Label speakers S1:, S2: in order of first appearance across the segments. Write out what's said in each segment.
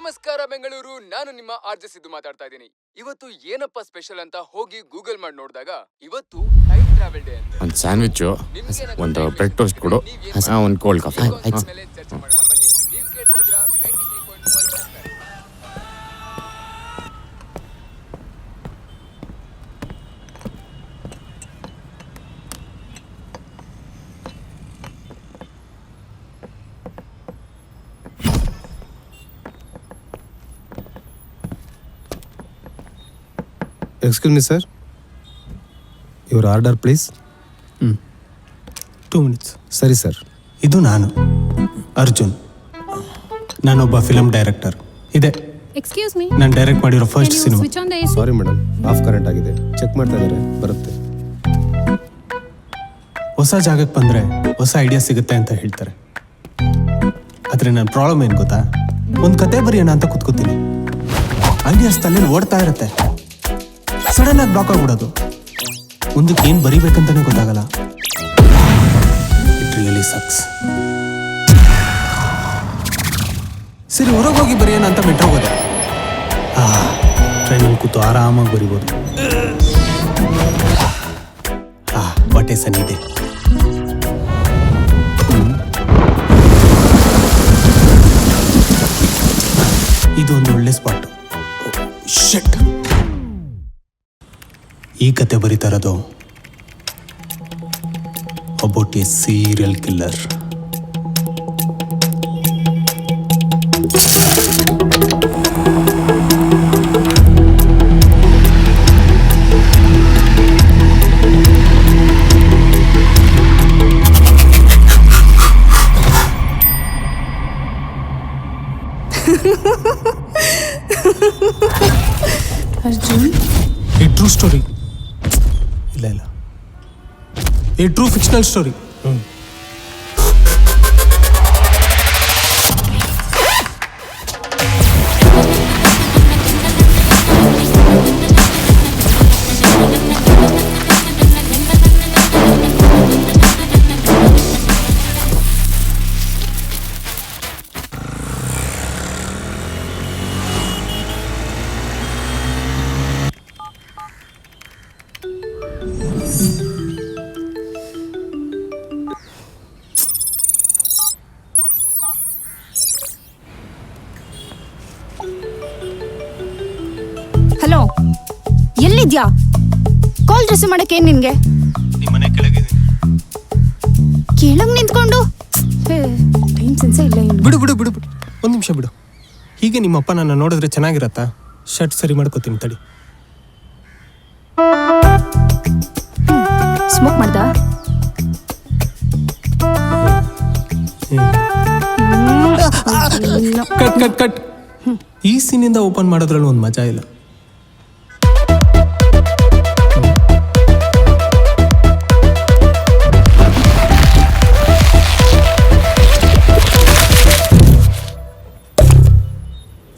S1: ನಮಸ್ಕಾರ ಬೆಂಗಳೂರು, ನಾನು ನಿಮ್ಮ ಆರ್ಜೆ ಸಿದ್ದು ಮಾತಾಡ್ತಾ ಇದ್ದೀನಿ. ಇವತ್ತು ಏನಪ್ಪ ಸ್ಪೆಷಲ್ ಅಂತ ಹೋಗಿ ಗೂಗಲ್ ಮಾಡಿ ನೋಡಿದಾಗ ಇವತ್ತು ಟೈಮ್ ಟ್ರಾವೆಲ್ ಡೇ ಅಂತ.
S2: ಒಂದು ಸ್ಯಾಂಡ್ವಿಚ್, ಒಂದು ಬ್ರೆಡ್ ಟೋಸ್ಟ್ ಕೊಡು, ಒಂದು ಕೋಲ್ಡ್ ಕಾಫಿ.
S1: ಮೇಲೆ ಚರ್ಚೆ ಮಾಡೋಣ ಬನ್ನಿ. ನೀವು ಕೇಳ್ತಾ ಇದ್ದೀರಾ 93.5 FM.
S3: Excuse me, sir. Your order, please.
S4: 2 minutes.
S3: ಸರಿ ಸರ್.
S4: ಇದು ನಾನು ಅರ್ಜುನ್, ನಾನೊಬ್ಬ ಫಿಲಮ್ ಡೈರೆಕ್ಟರ್. ಇದೆ
S5: ಎಕ್ಸ್ಕ್ಯೂಸ್ ಮೀ,
S4: ನಾನು ಡೈರೆಕ್ಟ್ ಮಾಡಿರೋ first cinema.
S5: Switch on the AC.
S3: Sorry madam, of current ಆಗಿದೆ. ಚೆಕ್ ಮಾಡ್ತಾ ಇದ್ದಾರೆ, ಬರುತ್ತೆ.
S4: ಹೊಸ ಜಾಗಕ್ಕೆ ಬಂದರೆ ಹೊಸ ಐಡಿಯಾ ಸಿಗುತ್ತೆ ಅಂತ ಹೇಳ್ತಾರೆ. ಆದರೆ ನನ್ನ ಪ್ರಾಬ್ಲಮ್ ಏನು ಗೊತ್ತಾ, ಒಂದು ಕತೆ ಬರೆಯೋಣ ಅಂತ ಕೂತ್ಕೋತೀನಿ, ಐಡಿಯಾಸ್ ತಲೆಯಲ್ಲಿ ಓಡ್ತಾ ಇರುತ್ತೆ, ಸಡನ್ ಆಗಿ ಬ್ಲಾಕ್ ಆಗ್ಬಿಡೋದು, ಮುಂದಕ್ಕೆ ಏನು ಬರಿಬೇಕಂತಾನೆ ಗೊತ್ತಾಗಲ್ಲ. It really sucks. ಸರಿ, ಹೊರಗೆ ಹೋಗಿ ಬರೆಯೋಣ ಅಂತ ಮೆಟ್ರೋ ಹೋದೆ. ಟ್ರೈನಲ್ಲಿ ಕೂತು ಆರಾಮಾಗಿ ಬರಿಬೋದು. What a sunny day. ಇದು ಒಂದು ಒಳ್ಳೆ ಸ್ಪಾಟ್. ಶಿಟ್, ಈ ಕತೆ ಬರೀತಾ ಇರೋದು about a serial killer.
S5: Arjun,
S4: a true story. ಇಲ್ಲ, a true fictional story.
S5: Hello, ಎಲ್ಲಿದ್ಯಾ? ಕಾಲ್ ರಿಸೀವ್ ಮಾಡಕ್ಕೆ ಏನ್ ನಿನ್ಗೆ?
S4: ನಿಮ್ಮನೆ ಕೆಳಗಿದ್ದೀನಿ.
S5: ಕೆಳಗ್ ನಿಂತ್ಕೊಂಡು ಟೈಮ್ ಸೆನ್ಸೇ ಇಲ್ಲ ಇವ್ನಿಗೆ.
S4: ಬಿಡು ಬಿಡು ಬಿಡು ಬಿಡು, ಒಂದು ನಿಮಿಷ ಬಿಡು. ಹೀಗೆ ನಿಮ್ಮಪ್ಪ ನನ್ನ ನೋಡಿದ್ರೆ ಚೆನ್ನಾಗಿರತ್ತಾ? ಶರ್ಟ್ ಸರಿ ಮಾಡ್ಕೋತೀನಿ ತಡಿ.
S5: ಸ್ಮೋಕ್ ಮಾಡ್ದ?
S4: Cut cut cut. ಈ ಸೀನಿಂದ ಓಪನ್ ಮಾಡೋದ್ರಲ್ಲಿ ಒಂದು ಮಜಾ ಇಲ್ಲ.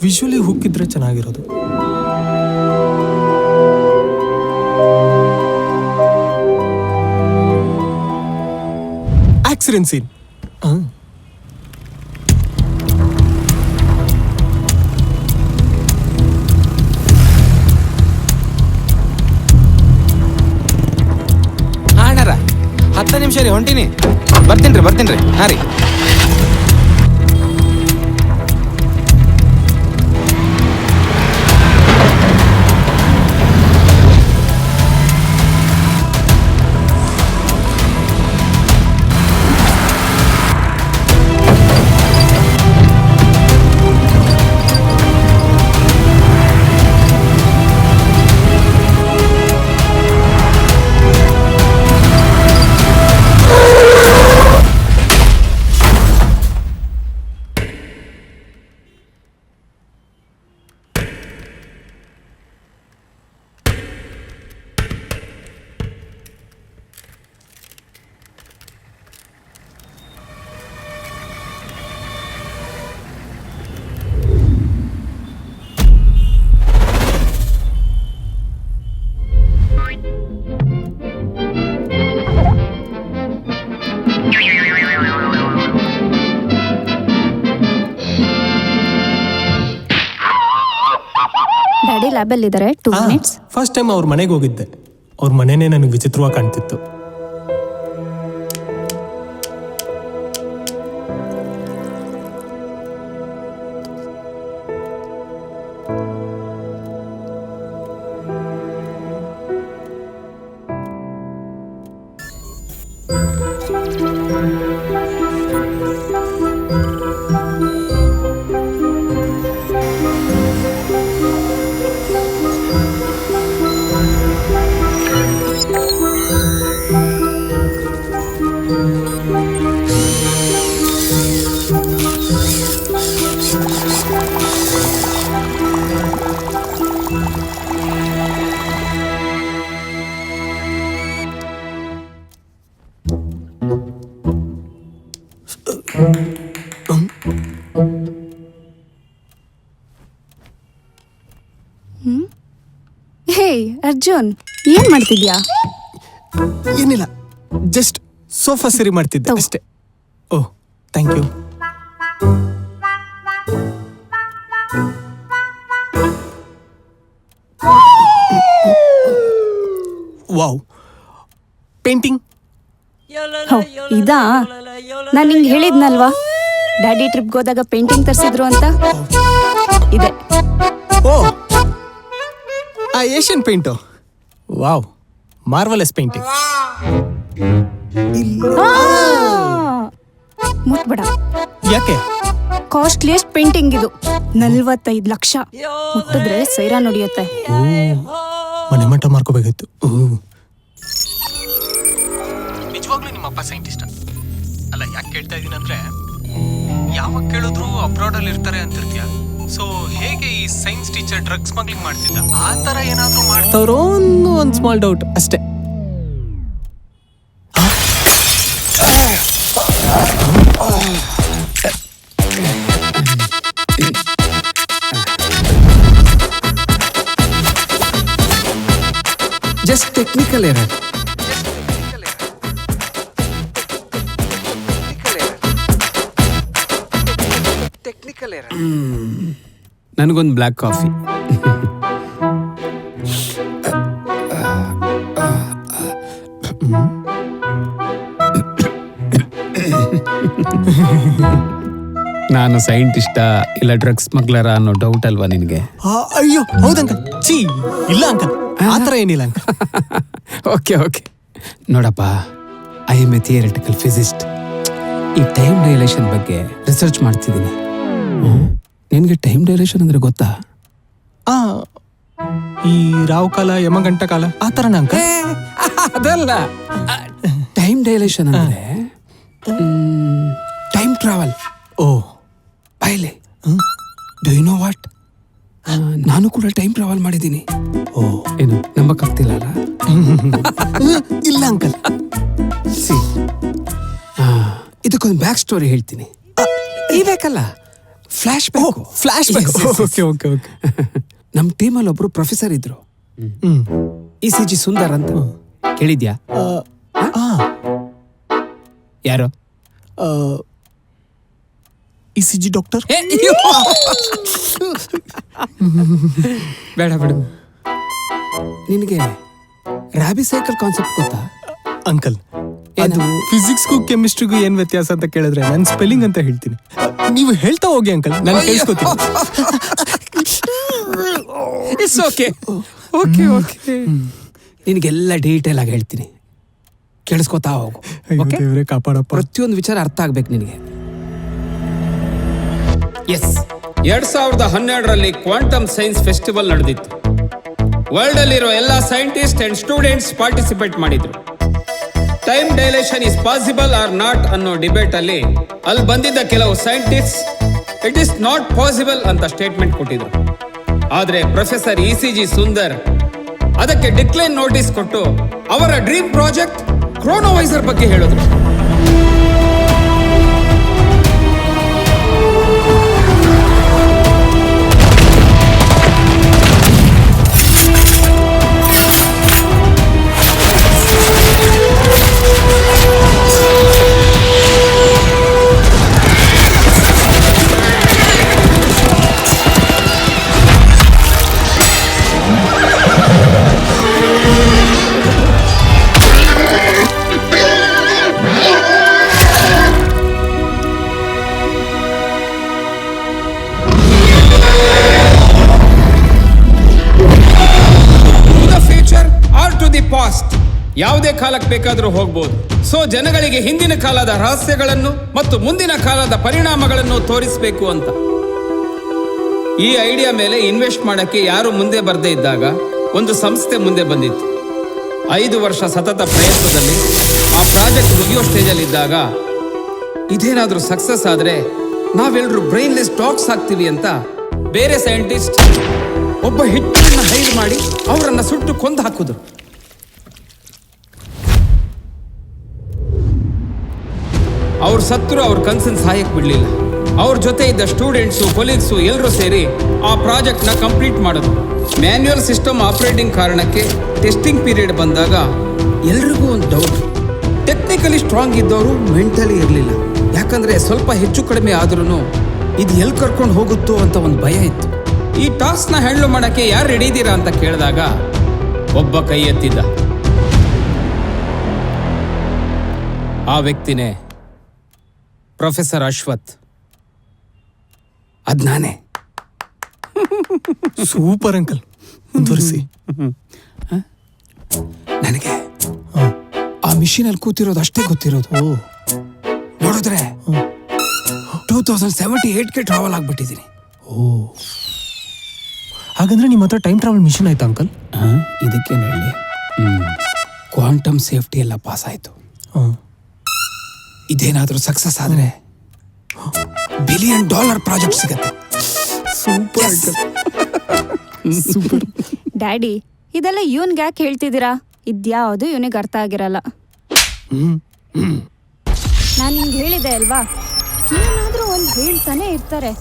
S4: ವಿಜುವಲಿ ಹುಕ್ಕಿದ್ರೆ ಚೆನ್ನಾಗಿರೋದು. Accident scene.
S2: ಅಣ್ಣಾರ 10 ನಿಮಿಷ ರೀ, ಹೊಂಟೀನಿ. ಬರ್ತೀನಿ ರೀ. ಹಾಂ ರೀ.
S5: ಲ್ಯಾಬಲ್ಲಿ ಇದ್ದಾರೆ 2 ಮಿನಿಟ್ಸ್.
S4: ಫಸ್ಟ್ ಟೈಮ್ ಅವ್ರ ಮನೆಗೆ ಹೋಗಿದ್ದೆ. ಅವ್ರ ಮನೆನೇ ನನಗೆ ವಿಚಿತ್ರವಾಗಿ ಕಾಣ್ತಿತ್ತು.
S5: ಹೇ ಅರ್ಜುನ್, ಏನ್ ಮಾಡ್ತಿದ್ಯಾ?
S4: ಏನಿಲ್ಲ, ಜಸ್ಟ್ ಸೋಫಾ ಸರಿ ಮಾಡ್ತಿದ್ದೆ
S5: ತಗೋ.
S4: ಅಷ್ಟೇ. ಓಹ್, ಥ್ಯಾಂಕ್ ಯು. Wow, painting.
S5: ಹೋ, ಇದಾ? ನಾನು ನಿಂಗೆ ಹೇಳಿದ್ನಲ್ವಾ ಡ್ಯಾಡಿ ಟ್ರಿಪ್ಗೆ ಹೋದಾಗ ಪೇಂಟಿಂಗ್ ತರಿಸಿದ್ರು ಅಂತ. ಇದೆ.
S4: ಓ, ಆ Asian paint. Wow, marvellous painting.
S5: ಮುಟ್ಬೇಡ.
S4: ಯಾಕೆ?
S5: ಕಾಸ್ಟ್ಲಿಯಸ್ಟ್ ಪೇಂಟಿಂಗ್ ಇದು. 45 ಲಕ್ಷ. ಮುಟ್ಟಿದ್ರೆ ಸೈರಾ ನುಡಿಯುತ್ತೆ.
S4: ಮನೆ ಮಠ ಮಾರ್ಕೋಬೇಕಾಯ್ತು. ನಿಜವಾಗ್ಲೂ ನಿಮ್ಮಪ್ಪ ಸೈಂಟಿಸ್ಟ್ ಅಲ್ಲ? ಯಾಕೆ ಕೇಳ್ತಾ ಇದೀನಿ ಅಂದ್ರೆ, ಯಾವಾಗ ಕೇಳಿದ್ರು ಅಬ್ರಾಡ್ ಅಲ್ಲಿ ಇರ್ತಾರೆ ಅಂತಿರ್ತೀಯ. ಸೊ ಹೇಗೆ ಈ ಸೈನ್ಸ್ ಟೀಚರ್ ಡ್ರಗ್ಸ್ ಸ್ಮಗ್ಲಿಂಗ್ ಮಾಡ್ತಿದ್ದ, ಆ ತರ ಏನಾದ್ರೂ ಮಾಡ್ತಾವ್ರೋ ಅನ್ನೋ ಒಂದು ಸ್ಮಾಲ್ ಡೌಟ್ ಅಷ್ಟೇ.
S1: Just technical error.
S6: ನನಗೊಂದು ಬ್ಲ್ಯಾಕ್ ಕಾಫಿ. ನಾನು ಸೈಂಟಿಸ್ಟ ಇಲ್ಲ ಡ್ರಗ್ಸ್ ಸ್ಮಗ್ಲರ ಅನ್ನೋ ಡೌಟ್ ಅಲ್ವಾ ನಿನಗೆ?
S4: ಅಯ್ಯೋ ಹೌದಂಕಲ್. ಚೀ ಇಲ್ಲ ಅಂಕಲ್, ಆ ಥರ ಏನಿಲ್ಲ ಅಂಕಲ್.
S6: ಓಕೆ ಓಕೆ, ನೋಡಪ್ಪ, ಐ ಎಮ್ ಎ ಥಿಯರಿಟಿಕಲ್ ಫಿಸಿಸ್ಟ್. ಈ ಟೈಮ್ ಡೈಲೇಷನ್ ಬಗ್ಗೆ ರಿಸರ್ಚ್ ಮಾಡ್ತಿದ್ದೀನಿ. ನಿನಗೆ ಟೈಮ್ ಡೈಲೇಷನ್ ಅಂದ್ರೆ ಗೊತ್ತಾ?
S4: ಈ ರಾವ್ ಕಾಲ, ಯಮಗಂಟ ಕಾಲ, ಆ ಥರನ ಅಂಕಲ್?
S6: ಅದಲ್ಲ, ಟೈಮ್ ಡೈಲೇಷನ್ ಅಂದ್ರೆ ಟೈಮ್ ಟ್ರಾವೆಲ್.
S4: ಓ,
S6: ಬಾಯ್ಲೆ, ಡು ಯು ನೋ ವಾಟ್? ನಾನು ಕೂಡ ಟೈಮ್ ಟ್ರಾವೆಲ್ ಮಾಡಿದ್ದೀನಿ.
S4: ಓ,
S6: ಏನು ನಂಬಕ್ಕಾಗ್ತಿಲ್ಲ ಅಲ್ಲ?
S4: ಇಲ್ಲ ಅಂಕಲ್.
S6: ಸಿ, ಇದಕ್ಕೊಂದು ಬ್ಯಾಕ್ ಸ್ಟೋರಿ ಹೇಳ್ತೀನಿ. ಈ ಬೇಕಲ್ಲ, flash back.
S4: Flash back. Okay okay okay.
S6: ನಮ್ಮ ಟೀಮಲ್ಲಿ ಒಬ್ರು ಪ್ರೊಫೆಸರ್ ಇದ್ರು, ECG ಸುಂದರ್ ಅಂತ. ಕೇಳಿದ್ಯಾ? ಯಾರು?
S4: ECG doctor.
S6: ಬೇಡ ಬಿಡು. ನಿನಗೆ ರಾಬಿ ಸೈಕಲ್ ಕಾನ್ಸೆಪ್ಟ್ ಗೊತ್ತಾ?
S4: ಅಂಕಲ್, ಅದು ಫಿಸಿಕ್ಸ್ಗೂ ಕೆಮಿಸ್ಟ್ರಿಗೂ ಏನ್ ವ್ಯತ್ಯಾಸ ಅಂತ ಕೇಳಿದ್ರೆ ನಾನು ಸ್ಪೆಲ್ಲಿಂಗ್ ಅಂತ ಹೇಳ್ತೀನಿ, ನೀವು ಹೇಳ್ತಾ ಹೋಗಿ ಅಂಕಲ್, ನಾನು ಕೇಳಿಸ್ಕೊತೀನಿ.
S6: It's okay okay okay. ನಿನಗೆಲ್ಲ ಡೀಟೇಲ್ ಆಗಿ ಹೇಳ್ತೀನಿ, ಕೇಳಿಸ್ಕೊತಾ ಹೋಗು. ಓಕೆ?
S4: ದೇವ್ರೇ ಕಾಪಾಡಪ್ಪ.
S6: ಪ್ರತಿಯೊಂದು ವಿಚಾರ ಅರ್ಥ ಆಗ್ಬೇಕು ನಿನಗೆ. ಎಸ್, 2012ರಲ್ಲಿ ಕ್ವಾಂಟಮ್ ಸೈನ್ಸ್ ಫೆಸ್ಟಿವಲ್ ನಡೆದಿತ್ತು. ವರ್ಲ್ಡ್ ಅಲ್ಲಿರೋ ಎಲ್ಲ ಸೈಂಟಿಸ್ಟ್ ಅಂಡ್ ಸ್ಟೂಡೆಂಟ್ಸ್ ಪಾರ್ಟಿಸಿಪೇಟ್ ಮಾಡಿದ್ರು. Time dilation is possible or not ಅನ್ನೋ ಡಿಬೇಟ್ ಅಲ್ಲಿ ಬಂದಿದ್ದ ಕೆಲವು scientist it is not possible ಅಂತ ಸ್ಟೇಟ್ಮೆಂಟ್ ಕೊಟ್ಟಿದ್ರು. ಆದ್ರೆ ಪ್ರೊಫೆಸರ್ ECG ಸುಂದರ್ ಅದಕ್ಕೆ ಡಿಕ್ಲೈನ್ ನೋಟಿಸ್ ಕೊಟ್ಟು ಅವರ ಡ್ರೀಮ್ ಪ್ರಾಜೆಕ್ಟ್ ಕ್ರೋನೋವೈಸರ್ ಬಗ್ಗೆ ಹೇಳಿದ್ರು. ಯಾವುದೇ ಕಾಲಕ್ಕೆ ಬೇಕಾದರೂ ಹೋಗ್ಬೋದು. ಸೊ ಜನಗಳಿಗೆ ಹಿಂದಿನ ಕಾಲದ ರಹಸ್ಯಗಳನ್ನು ಮತ್ತು ಮುಂದಿನ ಕಾಲದ ಪರಿಣಾಮಗಳನ್ನು ತೋರಿಸಬೇಕು ಅಂತ. ಈ ಐಡಿಯಾ ಮೇಲೆ ಇನ್ವೆಸ್ಟ್ ಮಾಡಕ್ಕೆ ಯಾರು ಮುಂದೆ ಬರದೇ ಇದ್ದಾಗ ಒಂದು ಸಂಸ್ಥೆ ಮುಂದೆ ಬಂದಿತ್ತು. 5 ವರ್ಷ ಸತತ ಪ್ರಯತ್ನದಲ್ಲಿ ಆ ಪ್ರಾಜೆಕ್ಟ್ ಮುಗಿಯೋ ಸ್ಟೇಜಲ್ಲಿ ಇದ್ದಾಗ ಇದೇನಾದ್ರೂ ಸಕ್ಸಸ್ ಆದ್ರೆ ನಾವೆಲ್ಲರೂ ಬ್ರೈನ್ಲೆಸ್ ಡಾಗ್ಸ್ ಆಗ್ತೀವಿ ಅಂತ ಬೇರೆ ಸೈಂಟಿಸ್ಟ್ ಒಬ್ಬ ಹಿಟ್ಟನ್ನ ಹೈಡ್ ಮಾಡಿ ಅವರನ್ನ ಸುಟ್ಟು ಕೊಂದು ಹಾಕಿದ್ರು. ಅವ್ರು ಸತ್ತರು ಅವ್ರ ಕನ್ಸನ್ ಸಾಯಕ್ ಬಿಡ್ಲಿಲ್ಲ. ಅವ್ರ ಜೊತೆ ಇದ್ದ ಸ್ಟೂಡೆಂಟ್ಸು, ಕೊಲೀಗ್ಸು ಎಲ್ಲರೂ ಸೇರಿ ಆ ಪ್ರಾಜೆಕ್ಟ್ನ ಕಂಪ್ಲೀಟ್ ಮಾಡಿದ್ರು. ಮ್ಯಾನ್ಯುಯಲ್ ಸಿಸ್ಟಮ್ ಆಪರೇಟಿಂಗ್ ಕಾರಣಕ್ಕೆ ಟೆಸ್ಟಿಂಗ್ ಪೀರಿಯಡ್ ಬಂದಾಗ ಎಲ್ರಿಗೂ ಒಂದು ಡೌಟ್. ಟೆಕ್ನಿಕಲಿ ಸ್ಟ್ರಾಂಗ್ ಇದ್ದವರು ಮೆಂಟಲಿ ಇರಲಿಲ್ಲ. ಯಾಕಂದ್ರೆ ಸ್ವಲ್ಪ ಹೆಚ್ಚು ಕಡಿಮೆ ಆದ್ರೂ ಇದು ಎಲ್ಲಿ ಕರ್ಕೊಂಡು ಹೋಗುತ್ತೋ ಅಂತ ಒಂದು ಭಯ ಇತ್ತು. ಈ ಟಾಸ್ಕ್ನ ಹ್ಯಾಂಡಲ್ ಮಾಡಕ್ಕೆ ಯಾರು ರೆಡಿ ಇದ್ದೀರಾ ಅಂತ ಕೇಳಿದಾಗ ಒಬ್ಬ ಕೈ ಎತ್ತಿದ್ದ. ಆ ವ್ಯಕ್ತಿನೇ ಪ್ರೊಫೆಸರ್ ಅಶ್ವಥ್. ಅದ್ ನಾನೇ.
S4: ಸೂಪರ್ ಅಂಕಲ್, ಮುಂದುವರಿಸಿ.
S6: ನನಗೆ ಆ ಮಿಷಿನ್ ಅಲ್ಲಿ ಕೂತಿರೋದು ಅಷ್ಟೇ ಗೊತ್ತಿರೋದು. ನೋಡಿದ್ರೆ 2078ಗೆ ಟ್ರಾವೆಲ್ ಆಗ್ಬಿಟ್ಟಿದ್ದೀನಿ.
S4: ಹಾಗಂದ್ರೆ ನಿಮ್ಮ ಹತ್ರ ಟೈಮ್ ಟ್ರಾವೆಲ್ ಮಿಷನ್ ಆಯ್ತಾ ಅಂಕಲ್?
S6: ಇದಕ್ಕೆ ಹೇಳಿ, ಕ್ವಾಂಟಮ್ ಸೇಫ್ಟಿ ಎಲ್ಲ ಪಾಸ್ ಆಯ್ತು. ಇದೇನಾದ್ರೂ ಸಕ್ಸಸ್ ಆದ್ರೆ $1 ಬಿಲಿಯನ್ ಪ್ರಾಜೆಕ್ಟ್ ಸಿಗತ್ತೆ.
S4: Super super.
S5: ಡ್ಯಾಡಿ, ಇದೆಲ್ಲ ಇವನ್ಗೆ ಯಾಕೆ ಹೇಳ್ತಿದ್ದೀರಾ? ಇದ್ಯಾವುದು ಇವನಿಗೆ ಅರ್ಥ ಆಗಿರಲ್ಲ. ನಾನು ಹಿಂಗೆ ಹೇಳಿದೆ ಅಲ್ವಾ, ಏನಾದರೂ ಒಂದು ಹೇಳ್ತಾನೆ ಇರ್ತಾರೆ.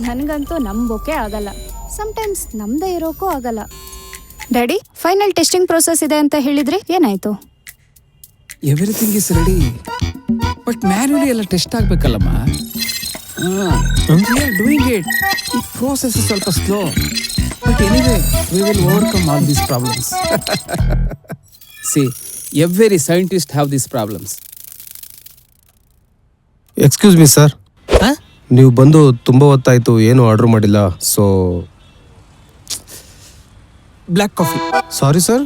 S5: ನನಗಂತೂ ನಂಬೋಕೆ ಆಗಲ್ಲ. ಸಮ್ಟೈಮ್ಸ್ ನಮ್ದೇ ಇರೋಕ್ಕೂ ಆಗಲ್ಲ. ಡ್ಯಾಡಿ, ಫೈನಲ್ ಟೆಸ್ಟಿಂಗ್ ಪ್ರೋಸೆಸ್ ಇದೆ ಅಂತ ಹೇಳಿದ್ರಿ, ಏನಾಯ್ತು?
S6: Everything is ready, but manually ಎಲ್ಲ ಟೆಸ್ಟ್ ಆಗ್ಬೇಕಲ್ಲಮ್ಮ. Doing it. ಈ ಪ್ರೋಸೆಸ್ ಸ್ವಲ್ಪ slow, but anyway we will overcome all these problems. See, every scientist have these problems.
S3: Excuse me sir, ನೀವು ಬಂದು ತುಂಬ ಹೊತ್ತಾಯಿತು, ಏನು ಆರ್ಡರ್ ಮಾಡಿಲ್ಲ. So
S4: black coffee.
S3: Sorry sir.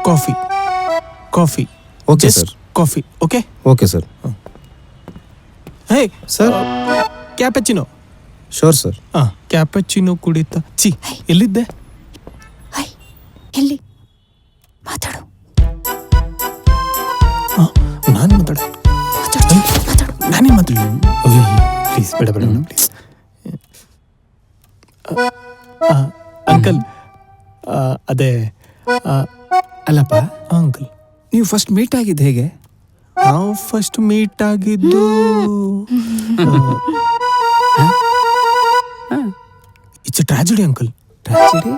S4: Coffee coffee.
S3: Okay sir.
S4: Coffee. Okay
S3: okay sir.
S4: Hey
S3: sir,
S4: cappuccino.
S3: Sure sir.
S4: Cappuccino ಕುಡಿತಾ. ಚಿ, ಎಲ್ಲಿದ್ದೆ?
S5: High, ಎಲ್ಲಿ ಮಾತಾಡು.
S4: ನಾನು ಮಾತಾಡ. ನಾನೇ ಮಾತಾಡ. ಪ್ಲೀಸ್ ಬೇಡ ಬೇಡ ಪ್ಲೀಸ್. ಅಂಕಲ್, ಅದೇ
S6: ಅಲ್ಲಪ್ಪ
S4: ಅಂಕಲ್,
S6: ನೀವು ಫಸ್ಟ್ ಮೀಟ್ ಆಗಿದ್ದು ಹೇಗೆ?
S4: ನಾವು ಫಸ್ಟ್ ಮೀಟ್ ಆಗಿದ್ದು it's a tragedy uncle.
S6: Tragedy?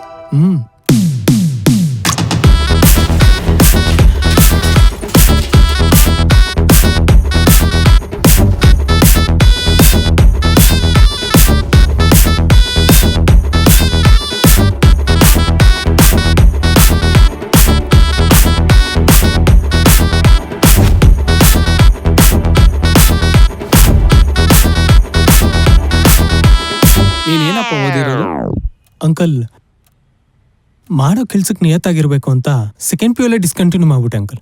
S6: ನೀನೇನಪ್ಪ ಓದಿರೋದು?
S4: ಅಂಕಲ್, ಮಾಡೋ ಕೆಲ್ಸಕ್ಕೆ ನಿಯತ್ತಾಗಿರ್ಬೇಕು ಅಂತ ಸೆಕೆಂಡ್ ಪಿ ಯು ಡಿಸ್ಕಂಟಿನ್ಯೂ ಮಾಡ್ಬಿಟ್ಟೆ ಅಂಕಲ್.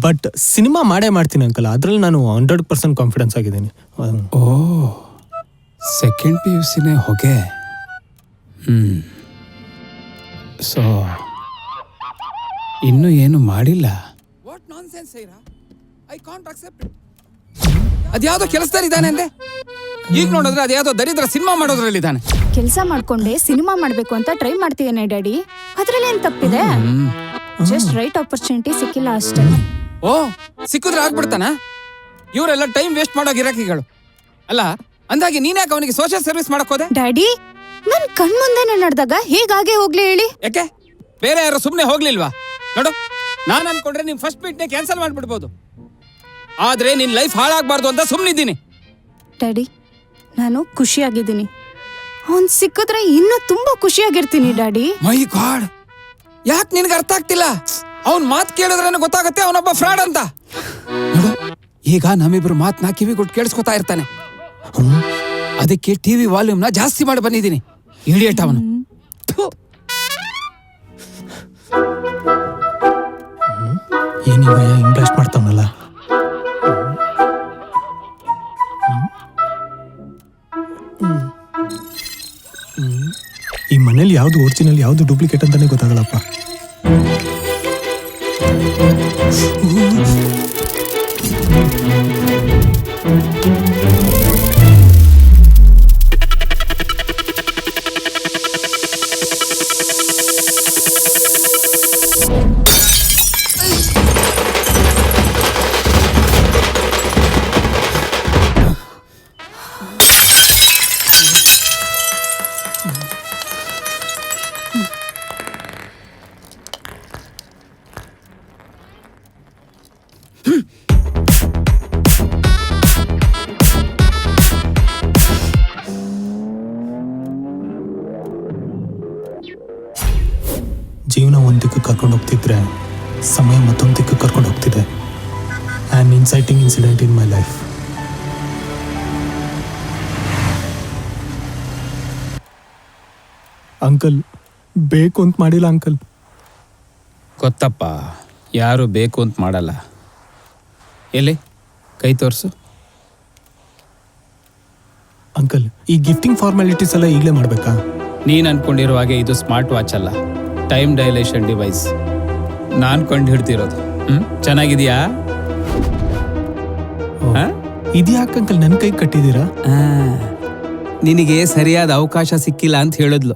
S4: ಬಟ್ ಸಿನಿಮಾ ಮಾಡೇ ಮಾಡ್ತೀನಿ ಅಂಕಲ್. ಅದ್ರಲ್ಲಿ ನಾನು 100% ಕಾನ್ಫಿಡೆನ್ಸ್ ಆಗಿದ್ದೀನಿ.
S6: ಓ, ಸೆಕೆಂಡ್ PUCನೇ ಹೊಗೆ. ಸೊ ಇನ್ನೂ ಏನು ಮಾಡಿಲ್ಲ. What nonsense Aira? I can't accept it. ಅದ್ಯಾವುದೋ ಕೆಲಸದಲ್ಲಿ ಇದ್ದಾನೆ ಅಂದೆ, ಈಗ ನೋಡಿದ್ರೆ ಅದ್ಯಾವುದೋ ದರಿದ್ರ ಸಿನಿಮಾ ಮಾಡೋದ್ರಲ್ಲಿದ್ದಾನೆ.
S5: ಕೆಲಸ ಮಾಡ್ಕೊಂಡೆ ಸಿನಿಮಾ ಮಾಡ್ಬೇಕು ಅಂತ ಟ್ರೈ ಮಾಡ್ತೀಯೇನೆ ಡ್ಯಾಡಿ, ಅದ್ರಲ್ಲಿ ಏನ್ ತಪ್ಪಿದೆ? ಜಸ್ಟ್ ರೈಟ್ ಆಪರ್ಚುನಿಟಿ ಸಿಕ್ಕಿಲ್ಲ ಅಷ್ಟೇ.
S6: ಓ, ಸಿಕ್ಕಿದ್ರೆ ಆಗ್ಬಿಡ್ತಾನ? ಇವರೆಲ್ಲ ಟೈಮ್ ವೇಸ್ಟ್ ಮಾಡೋ ಗಿರಾಕಿಗಳು ಅಲ್ಲ. ಅಂದಾಗೆ ನೀನ್ಯಾಕೆ ಅವನಿಗೆ ಸೋಷಿಯಲ್ ಸರ್ವಿಸ್ ಮಾಡಕ್ ಹೋದೆ?
S5: ಡ್ಯಾಡಿ, ನನ್ ಕಣ್ಮುಂದೆನೆ ನಡೆದಾಗ ಹೇಗಾಗೆ ಹೋಗ್ಲಿ ಹೇಳಿ?
S6: ಯಾಕೆ ಬೇರೆ ಯಾರು ಸುಮ್ಮನೆ ಹೋಗ್ಲಿಲ್ವಾ? ನೋಡು, ನಾನು ಅನ್ಕೊಂಡ್ರೆ ನಿಮ್ ಫಸ್ಟ್ ಮೀಟ್ನೇ ಕ್ಯಾನ್ಸಲ್ ಮಾಡ್ಬಿಡ್ಬೋದು, ಆದ್ರೆ ನಿನ್ ಲೈಫ್ ಹಾಳಾಗ್ಬಾರ್ದು ಅಂತ ಸುಮ್ಮನಿದ್ದೀನಿ.
S5: ಡ್ಯಾಡಿ, ನಾನು ಖುಷಿಯಾಗಿದ್ದೀನಿ. ಅವ್ನ್ ಸಿಕ್ಕಿದ್ರೆ ಇನ್ನೂ ತುಂಬಾ ಖುಷಿಯಾಗಿರ್ತೀನಿ ಡ್ಯಾಡಿ.
S6: ಮೈ ಗಾಡ್, ಯಾಕೆ ನಿನ್ಗೆ ಅರ್ಥ ಆಗ್ತಿಲ್ಲ? ಅವ್ನ್ ಮಾತ್ ಕೇಳಿದ್ರೆ ಗೊತ್ತಾಗತ್ತೆ ಅವನೊಬ್ಬ ಫ್ರಾಡ್ ಅಂತ. ನೋಡು, ಈಗ ನಮ್ಮಿಬ್ರು ಮಾತ್ನ ಕಿವಿಗೊಟ್ಟು ಕೇಳಿಸ್ಕೊತಾ ಇರ್ತಾನೆ. ಅದಕ್ಕೆ ಟಿವಿ ವಾಲ್ಯೂಮ್ನ ಜಾಸ್ತಿ ಮಾಡಿ ಬಂದಿದ್ದೀನಿ. ಇಡಿಯಟ್ ಅವನು.
S4: ಏನಿವಯ್ಯ ಹಿಂಗ್ ಬ್ಲಾಸ್ಟ್ ಮಾಡ್ತಾವನಲ್ಲ. ಈ ಮನೇಲಿ ಯಾವ್ದು ಒರಿಜಿನಲ್ ಯಾವ್ದು ಡೂಪ್ಲಿಕೇಟ್ ಅಂತಾನೆ ಗೊತ್ತಾಗಲ್ಲಪ್ಪ. ಜೀವನ ಒಂದು ದಿಕ್ಕು ಕರ್ಕೊಂಡು ಹೋಗ್ತಿದ್ರೆ ಸಮಯ ಮತ್ತೊಂದು ದಿಕ್ಕು ಕರ್ಕೊಂಡು ಹೋಗ್ತಿದೆ. An inciting incident in my life. Uncle, ಬೇಕು ಅಂತ ಮಾಡಿಲ್ಲ ಅಂಕಲ್.
S6: ಗೊತ್ತಪ್ಪ, ಯಾರು ಬೇಕು ಅಂತ ಮಾಡಲ್ಲ. ಎಲ್ಲಿ ಕೈ ತೋರಿಸು.
S4: ಅಂಕಲ್, ಈ ಗಿಫ್ಟಿಂಗ್ ಫಾರ್ಮಾಲಿಟೀಸ್ ಎಲ್ಲ ಈಗಲೇ ಮಾಡಬೇಕಾ?
S6: ನೀನು ಅನ್ಕೊಂಡಿರೋ ಹಾಗೆ ಇದು ಸ್ಮಾರ್ಟ್ ವಾಚ್ ಅಲ್ಲ, ಟೈಮ್ ಡೈಲೇಷನ್ ಡಿವೈಸ್. ನಾನು ಕಂಡು ಹಿಡ್ತಿರೋದು. ಚೆನ್ನಾಗಿದೆಯಾ?
S4: ಇದ್ಯಾಕೆ ಅಂಕಲ್ ನನ್ನ ಕೈ ಕಟ್ಟಿದ್ದೀರಾ?
S6: ನಿನಗೆ ಸರಿಯಾದ ಅವಕಾಶ ಸಿಕ್ಕಿಲ್ಲ ಅಂತ ಹೇಳಿದ್ಲು.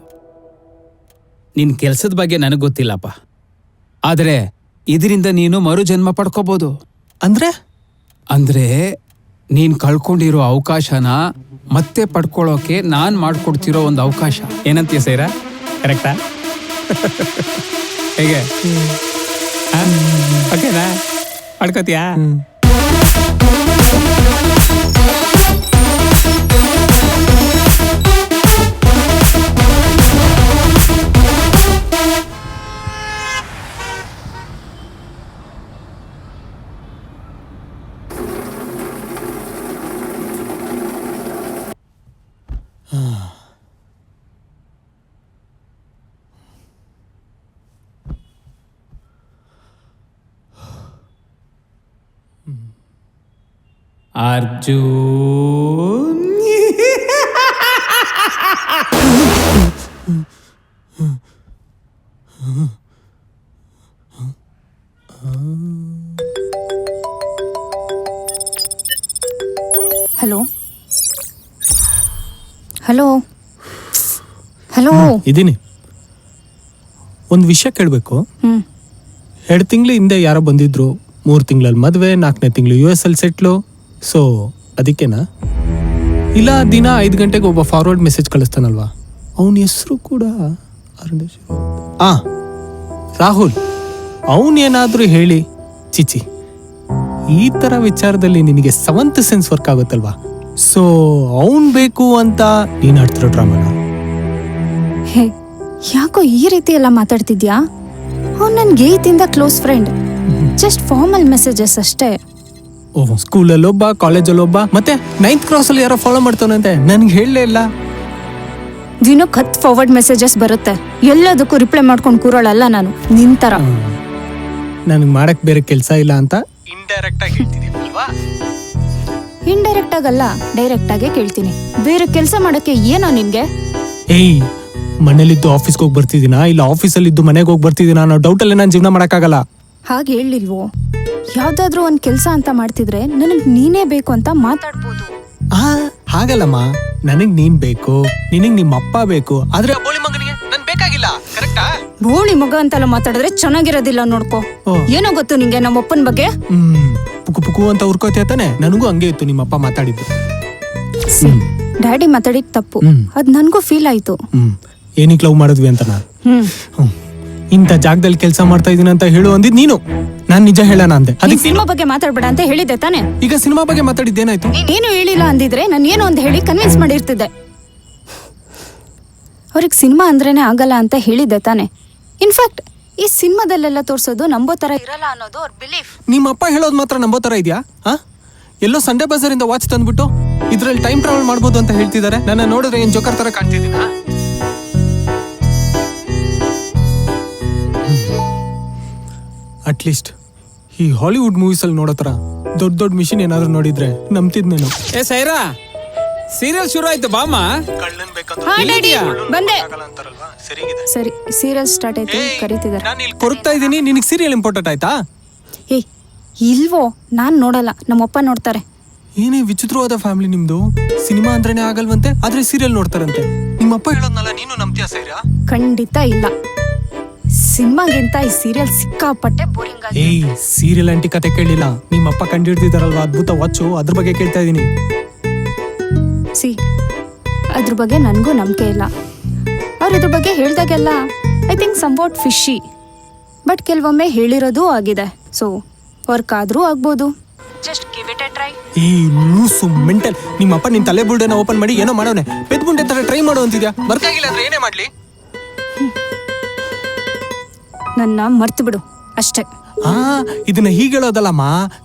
S6: ನಿನ್ನ ಕೆಲಸದ ಬಗ್ಗೆ ನನಗೆ ಗೊತ್ತಿಲ್ಲಪ್ಪ, ಆದರೆ ಇದರಿಂದ ನೀನು ಮರುಜನ್ಮ ಪಡ್ಕೋಬೋದು.
S4: ಅಂದ್ರೆ
S6: ನೀನು ಕಳ್ಕೊಂಡಿರೋ ಅವಕಾಶನ ಮತ್ತೆ ಪಡ್ಕೊಳ್ಳೋಕೆ ನಾನು ಮಾಡ್ಕೊಡ್ತಿರೋ ಒಂದು ಅವಕಾಶ. ಏನಂತೀಯ ಸೈರಾ? ಕರೆಕ್ಟಾ? ಹೇಗೆ? ಓಕೆನಾ? ಪಡ್ಕೋತೀಯಾ? Arjun,
S5: hello hello hello.
S4: ಇದೀನಿ. ಒಂದು ವಿಷಯ ಕೇಳಬೇಕು. 2 ತಿಂಗಳ ಹಿಂದೆ ಯಾರೋ ಬಂದಿದ್ರು. 3 ತಿಂಗಳಲ್ಲಿ ಮದುವೆ, 4ನೇ ತಿಂಗಳು US ಅಲ್ಲಿ ಸೆಟ್ಲು. ಸೊ ಅದಕ್ಕೇನಾ? ಇಲ್ಲ ದಿನ 5 ಗಂಟೆಗೆ ಒಬ್ಬ ಫಾರ್ವರ್ಡ್ ಮೆಸೇಜ್ ಕಳಿಸ್ತಾನಲ್ವಾ, ಅವನ ಹೆಸರು ಕೂಡ ರಾಹುಲ್. ಅವನೇನಾದ್ರೂ ಹೇಳಿ ಚಿಚಿ, ಈ ತರ ವಿಚಾರದಲ್ಲಿ ನಿನಗೆ 7th ಸೆನ್ಸ್ ವರ್ಕ್ ಆಗುತ್ತಲ್ವಾ? ಸೊ ಅವನ್ ಬೇಕು ಅಂತ ನೀನ್ ಆಡ್ತಿರೋ ಡ್ರಾಮಾನ.
S5: ಹೇ, ಯಾಕೋ ಈ ರೀತಿ ಎಲ್ಲ ಮಾತಾಡ್ತಿದ್ಯಾ? ಅವ್ನು ನನ್ಗೆ ಏತಿಂದ close friend. Just formal messages ಅಷ್ಟೇ.
S4: ಓಹ್, ಸ್ಕೂಲಲ್ಲಿ ಒಬ್ಬ, ಕಾಲೇಜಲ್ಲಿ ಒಬ್ಬ, ಮತ್ತೆ 9th ಕ್ರಾಸಲ್ಲಿ ಯಾರೋ ಫಾಲೋ ಮಾಡ್ತಾನಂತೆ. ನನ್ಗೆ ಹೇಳಲೇ ಇಲ್ಲ.
S5: ದಿನಕ್ಕೆ 10 ಫಾರ್ವರ್ಡ್ ಮೆಸೇಜಸ್ ಬರುತ್ತೆ. ಎಲ್ಲದಕ್ಕೂ ರಿಪ್ಲೈ ಮಾಡ್ಕೊಂಡು ಕೂರೋಳಲ್ಲ ನಾನು, ನಿನ್ ತರ.
S4: ನನಗೆ ಮಾಡಕ್ ಬೇರೆ ಕೆಲಸ ಇಲ್ಲ ಅಂತ ಇಂಡೈರೆಕ್ಟ್ ಆಗಿ ಹೇಳ್ತಿದೀವಲ್ವಾ?
S5: ಇಂಡೈರೆಕ್ಟ್ ಆಗಲ್ಲ, ಡೈರೆಕ್ಟ್ ಆಗೇ ಕೇಳ್ತೀನಿ. ಬೇರೆ ಕೆಲಸ ಮಾಡಕ್ಕೆ ಏನೋ ನಿನ್ಗೆ?
S4: ಏಯ್, ಮನೇಲಿದ್ದು ಆಫೀಸ್ಗೆ ಹೋಗಿ ಬರ್ತಿದ್ದೀನಾ, ಇಲ್ಲ ಆಫೀಸಲ್ಲಿ ಇದ್ದು ಮನೆಗೆ ಹೋಗಿ ಬರ್ತಿದ್ದೀನಾ ಅನ್ನೋ ಡೌಟಲ್ಲಿ ನಾನು ಜೀವನ ಮಾಡಕ್ಕಾಗಲ್ಲ.
S5: ಹಾಗೆ ಹೇಳಿಲ್ವೋ? ಯಾವ್ದಾದ್ರೂ ಒಂದ್ ಕೆಲ್ಸ ಅಂತ ಮಾಡ್ತಿದ್ರೆ ನನಗ್ ನೀನೇ ಬೇಕು ಅಂತ ಮಾತಾಡ್ಬೋದು.
S4: ಹಾಗಲ್ಲಮ್ಮ, ನನಗ್ ನೀನ್ ಬೇಕು, ನಿನಗ್ ನಿಮ್ಮ ಅಪ್ಪ ಬೇಕು, ಆದ್ರೆ ಬೋಳಿ ಮಗನಿಗೆ ನನ್ ಬೇಕಾಗಿಲ್ಲ. ಕರೆಕ್ಟಾ?
S5: ಬೋಳಿ ಮಗ ಅಂತೆಲ್ಲ ಮಾತಾಡಿದ್ರೆ ಚೆನ್ನಾಗಿರೋದಿಲ್ಲ ನೋಡ್ಕೋ. ಏನೋ ಗೊತ್ತು ನಿಂಗೆ ನಮ್ಮ ಅಪ್ಪನ ಬಗ್ಗೆ?
S4: ಪುಕು ಪುಕು ಅಂತ ಉರ್ಕೋತಿಯ ತಾನೆ? ನನಗೂ ಹಂಗೆ ಇತ್ತು ನಿಮ್ಮಪ್ಪ ಮಾತಾಡಿದ್ದು.
S5: ಡ್ಯಾಡಿ ಮಾತಾಡಿದ್ ತಪ್ಪು, ಅದ್ ನನ್ಗೂ ಫೀಲ್ ಆಯ್ತು.
S4: ಏನಿಕ್ ಲವ್ ಮಾಡಿದ್ವಿ ಅಂತ ನಾನು ಇಂಥ ಜಾಗದಲ್ಲಿ ಕೆಲಸ ಮಾಡ್ತಾ ಇದೀನಿ ಅಂತ ಹೇಳು ಅಂದಿದ್ ನೀನು. ನಾನ್ ನಿಜ ಹೇಳೋಣ ಅಂದೆ. ಅದಕ್ಕೆ
S5: ಸಿನಿಮಾ ಬಗ್ಗೆ ಮಾತಾಡ್ಬೇಡ ಅಂತ ಹೇಳಿದ್ದೆ ತಾನೆ?
S4: ಈಗ ಸಿನಿಮಾ ಬಗ್ಗೆ ಮಾತಾಡಿದ್ದೇನಾಯ್ತು?
S5: ಏನು ಹೇಳಿಲ್ಲ ಅಂದಿದ್ರೆ ನಾನು ಏನು ಅಂತ ಹೇಳಿ ಕನ್ವಿನ್ಸ್ ಮಾಡಿರ್ತಿದ್ದೆ. ಅವ್ರಿಗೆ ಸಿನಿಮಾ ಅಂದ್ರೇನೆ ಆಗಲ್ಲ ಅಂತ ಹೇಳಿದ್ದೆ ತಾನೆ? ಇನ್ಫ್ಯಾಕ್ಟ್ ಈ ಸಿನಿಮಾದಲ್ಲೆಲ್ಲ ತೋರ್ಸೋದು ನಂಬೋ ತರ ಇರಲ್ಲ ಅನ್ನೋದು ಅವ್ರ ಬಿಲೀಫ್.
S4: ನಿಮ್ಮ ಅಪ್ಪ ಹೇಳೋದು ಮಾತ್ರ ನಂಬೋ ತರ ಇದೆಯಾ? ಎಲ್ಲೋ ಸಂಡೇ ಬಜಾರಿಂದ ವಾಚ್ ತಂದ್ಬಿಟ್ಟು ಇದ್ರಲ್ಲಿ ಟೈಮ್ ಟ್ರಾವೆಲ್ ಮಾಡ್ಬೋದು ಅಂತ ಹೇಳ್ತಿದ್ದಾರೆ. ನನ್ನ ನೋಡಿದ್ರೆ ಏನ್ ಜೋಕರ್ ತರ ಕಾಣ್ತಿದ್ದೀನ? ಅಟ್ಲೀಸ್ಟ್ ಈ ಹಾಲಿವುಡ್ ಮೂವೀಸ್ ಅಲ್ಲಿ ನೋಡೋ ತರ ದೊಡ್ಡ ದೊಡ್ಡ ಮಿಷಿನ್ ಏನಾದ್ರು ನೋಡಿದ್ರೆ ನಂಬ್ತಿದ್ನೇನು.
S6: ಏ ಸೈರಾ, ಸೀರಿಯಲ್ ಶುರು ಆಯ್ತು ಬಾಮ್ಮ.
S5: ಹಾ ಡ್ಯಾಡಿ ಬಂದೆ.
S4: ಅಂತಾರಲ್ವಾ, ಸರಿಗಿದೆ.
S5: ಸರಿ ಸೀರಿಯಲ್ ಸ್ಟಾರ್ಟ್ ಆಯ್ತು, ಕರೀತಿದಾರೆ.
S4: ನಾನು ಇಲ್ಲಿ ಕೊರಗ್ತಾ ಇದ್ದೀನಿ, ನಿನಗೆ ಸೀರಿಯಲ್ ಇಂಪಾರ್ಟೆಂಟ್ ಆಯ್ತಾ?
S5: ಏ ಇಲ್ವೋ, ನಾನ್ ನೋಡಲ್ಲ, ನಮ್ಮಪ್ಪ ನೋಡ್ತಾರೆ.
S4: ಏನೇ ವಿಚಿತ್ರವಾದ ಫ್ಯಾಮಿಲಿ ನಿಮ್ದು. ಸಿನಿಮಾ ಅಂದ್ರೇನೆ ಆಗಲ್ವಂತೆ, ಆದ್ರೆ ಸೀರಿಯಲ್ ನೋಡ್ತಾರಂತೆ. ನಿಮ್ಮಪ್ಪ ಹೇಳೋದ್ನಲ್ಲ ನೀನು ನಂಬ್ತೀಯಾ ಸೈರಾ?
S5: ಖಂಡಿತ ಇಲ್ಲ. ಸಿನಿಮಾಗಿಂತ ಈ ಸೀರಿಯಲ್ ಸಿಕ್ಕಾಪಟ್ಟೆ ಬೋರಿಂಗ್ ಆಗಿದೆ.
S4: ಏಯ್, ಸೀರಿಯಲ್ ಆಂಟಿ ಕತೆ ಕೇಳಿಲ್ಲ. ನಿಮ್ಮಪ್ಪ ಕಂಡಿಡ್ದಿದಾರಲ್ವಾ ಅದ್ಭುತ ವಾಚು, ಅದ್ರ ಬಗ್ಗೆ ಕೇಳ್ತಾ ಇದೀನಿ.
S5: ಸಿ ಅದ್ರ ಬಗ್ಗೆ ನನಗೂ ನಂಬಿಕೆ ಇಲ್ಲ. ಅವ್ರು ಇದ್ರ ಬಗ್ಗೆ ಹೇಳ್ದಾಗೆಲ್ಲ I think somewhat fishy, but ಕೆಲವೊಮ್ಮೆ ಹೇಳಿರೋದು ಆಗಿದೆ. ಸೊ ವರ್ಕ್ ಆದ್ರೂ ಆಗ್ಬೋದು. Just give it a try.
S4: ಈ ಲೂಸು ಮೆಂಟಲ್ ನಿಮ್ಮಪ್ಪ ನಿನ್ ತಲೆ ಬುಲ್ಡನ್ನ ಓಪನ್ ಮಾಡಿ ಏನೋ ಮಾಡೋನೆ. ಪೆದ್ ಬುಂಡೆ ತರ ಟ್ರೈ ಮಾಡೋ ಅಂತಿದ್ಯಾ. ವರ್ಕ್ ಆಗಿಲ್ಲ ಅಂದ್ರೆ ಏನೇ ಮಾಡ್ಲಿ?
S5: ನನ್ನ ಮರ್ತು ಬಿಡು ಅಷ್ಟೇ.
S4: ಇದನ್ನ ಹೀಗೆ ಹೇಳೋದಲ್ಲಮ್ಮ.